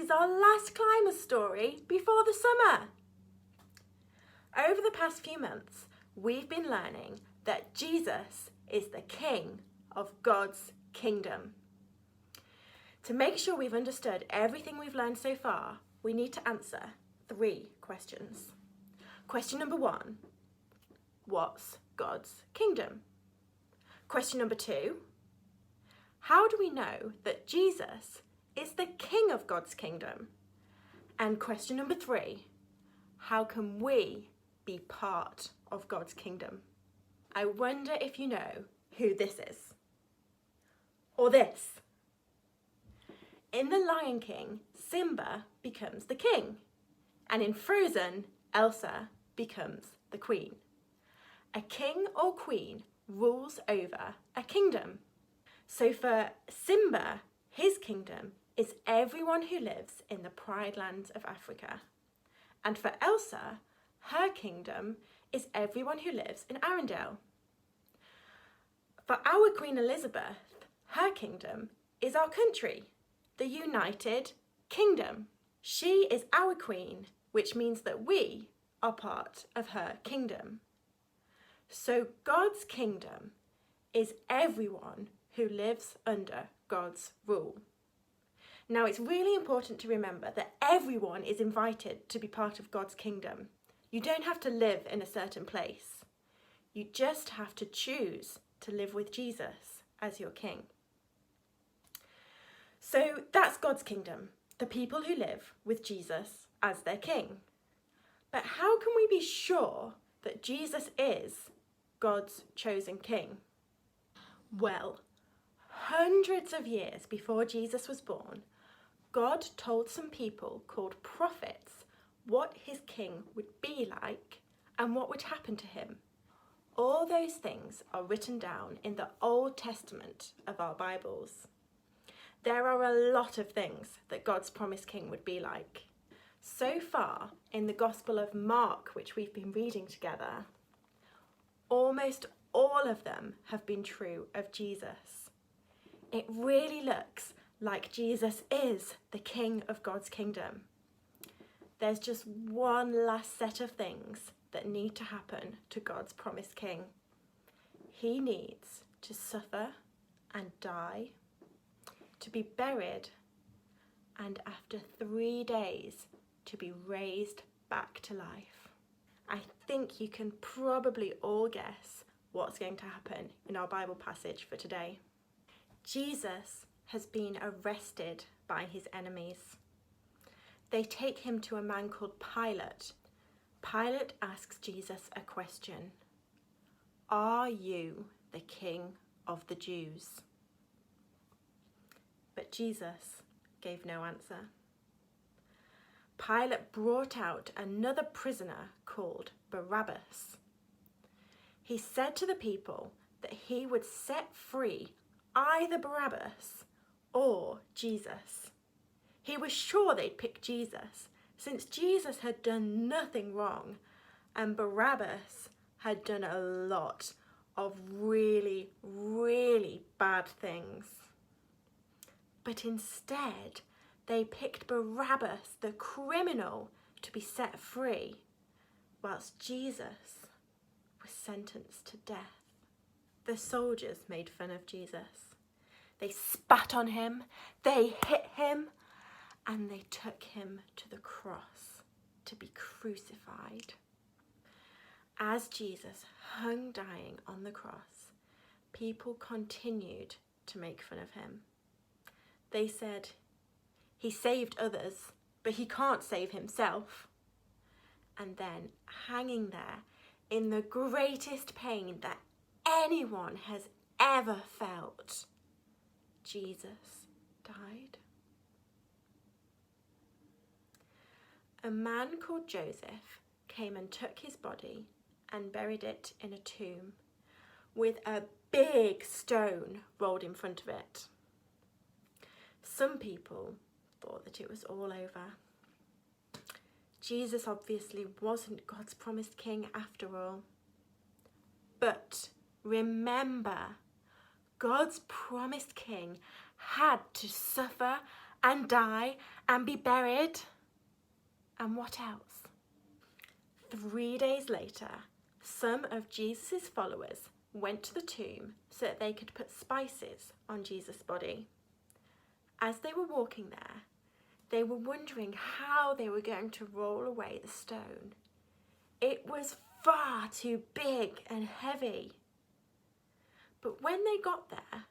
is our last Climbers story before the summer. Over the past few months, we've been learning that Jesus is the King of God's kingdom. To make sure we've understood everything we've learned so far, we need to answer 3 questions. Question number 1, what's God's kingdom? Question number 2, how do we know that Jesus is the King of God's kingdom? And question number 3, how can we be part of God's kingdom? I wonder if you know who this is. Or this. In The Lion King, Simba becomes the king. And in Frozen, Elsa becomes the queen. A king or queen rules over a kingdom. So for Simba, his kingdom is everyone who lives in the Pride Lands of Africa. And for Elsa, her kingdom is everyone who lives in Arendelle. For our Queen Elizabeth, her kingdom is our country, the United Kingdom. She is our queen, which means that we are part of her kingdom. So God's kingdom is everyone who lives under God's rule. Now, it's really important to remember that everyone is invited to be part of God's kingdom. You don't have to live in a certain place. You just have to choose to live with Jesus as your king. So that's God's kingdom, the people who live with Jesus as their king. But how can we be sure that Jesus is God's chosen king? Well, hundreds of years before Jesus was born, God told some people called prophets what his king would be like and what would happen to him. All those things are written down in the Old Testament of our Bibles. There are a lot of things that God's promised king would be like. So far, in the Gospel of Mark, which we've been reading together, almost all of them have been true of Jesus. It really looks like Jesus is the King of God's kingdom. There's just one last set of things that need to happen to God's promised king. He needs to suffer and die, to be buried, and after 3 days to be raised back to life. I think you can probably all guess what's going to happen in our Bible passage for today. Jesus has been arrested by his enemies. They take him to a man called Pilate. Pilate asks Jesus a question. Are you the King of the Jews? But Jesus gave no answer. Pilate brought out another prisoner called Barabbas. He said to the people that he would set free either Barabbas or Jesus. He was sure they'd pick Jesus, since Jesus had done nothing wrong and Barabbas had done a lot of really, really bad things. But instead, they picked Barabbas, the criminal, to be set free, whilst Jesus was sentenced to death. The soldiers made fun of Jesus. They spat on him, they hit him, and they took him to the cross to be crucified. As Jesus hung dying on the cross, people continued to make fun of him. They said, he saved others, but he can't save himself. And then, hanging there in the greatest pain that anyone has ever felt, Jesus died. A man called Joseph came and took his body and buried it in a tomb with a big stone rolled in front of it. Some people thought that it was all over. Jesus obviously wasn't God's promised king after all. But remember, God's promised king had to suffer and die and be buried. And what else? 3 days later, some of Jesus' followers went to the tomb so that they could put spices on Jesus' body. As they were walking there, they were wondering how they were going to roll away the stone. It was far too big and heavy. But when they got there,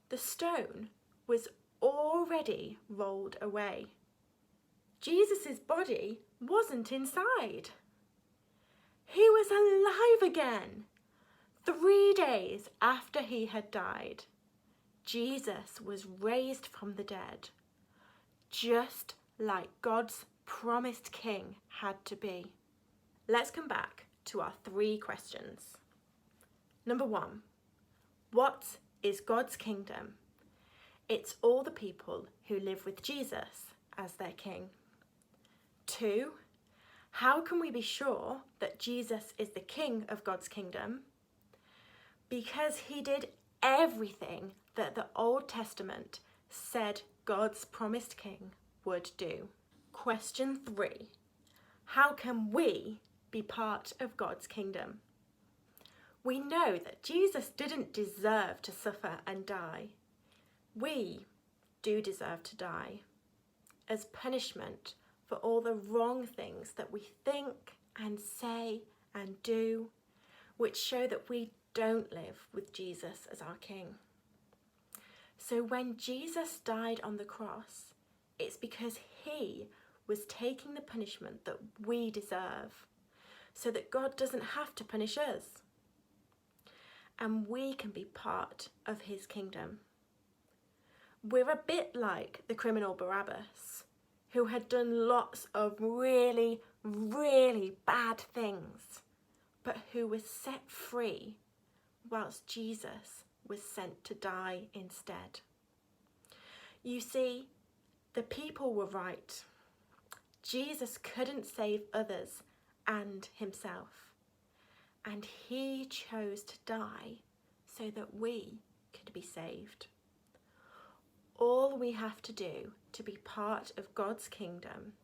the stone was already rolled away. Jesus' body wasn't inside. He was alive again. 3 days after he had died, Jesus was raised from the dead, just like God's promised king had to be. Let's come back to our 3 questions. Number 1, what is God's kingdom? It's all the people who live with Jesus as their king. 2, how can we be sure that Jesus is the king of God's kingdom? Because he did everything that the Old Testament said God's promised king would do. Question 3, how can we be part of God's kingdom? We know that Jesus didn't deserve to suffer and die. We do deserve to die as punishment for all the wrong things that we think and say and do, which show that we don't live with Jesus as our king. So when Jesus died on the cross, it's because he was taking the punishment that we deserve, so that God doesn't have to punish us. And we can be part of his kingdom. We're a bit like the criminal Barabbas, who had done lots of really, really bad things, but who was set free whilst Jesus was sent to die instead. You see, the people were right. Jesus couldn't save others and himself, and he chose to die so that we could be saved. All we have to do to be part of God's kingdom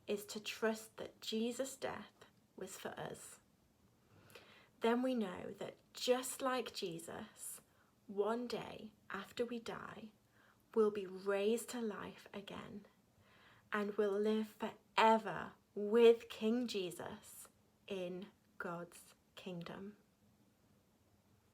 is to trust that Jesus' death was for us. Then we know that just like Jesus, one day after we die, we'll be raised to life again and will live forever with King Jesus in God's kingdom.